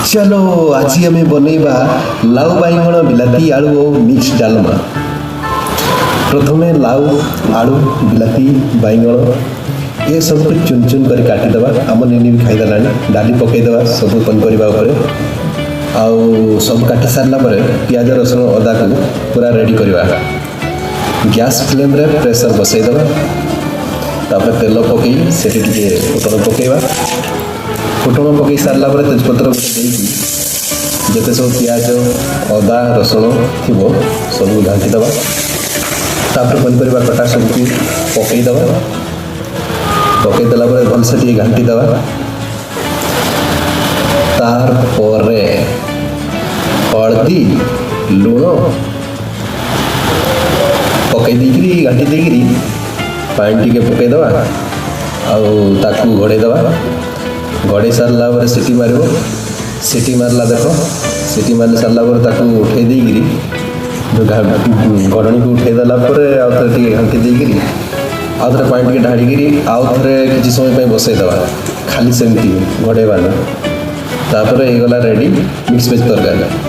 चलो आज आम बनइबा लाउ बाइगण बिलाती आलू और मिक्स डालमा। प्रथम लाउ आलू बिलाती बाइगण ये सब चुन चुन कर काटिदेवा। आम निनी भी खाईदेला डाली पकईदेवा सब पनीपरिया आउ सब काटी सारा पियाज रसुण अदा को पूरा रेडी करवा। गैस फ्लेम रे प्रेशर बसईदेवा तापर तेल पकई से फुटण पकईवा। फुटण पकई सारा तेजपत्र गोटे जिते सब पियाज अदा रसुण थी सब घाटीदेवा। तापर पनीपरिया कटा सबको पकईदेवा। पकईदेला भलसे टे घाटीदेवा। तार परे हलदी लुण पकई देकरी घाटी देकरी पानी टे पकईदेवा आउ घोड़ेदेवा। घोड़े सारा सीटी मार सीटी मारला देख सीटी मार सारा उठे देकरी गढ़नी को उठेदेला आउ थे घाटी देकरी आउ थे पानी टे ढाड़ी आउ थे किसी समय बसईदेवा खाली सेमती घोड़ेवा ना। तापर गला रेडी मिक्स वेज तरकारी।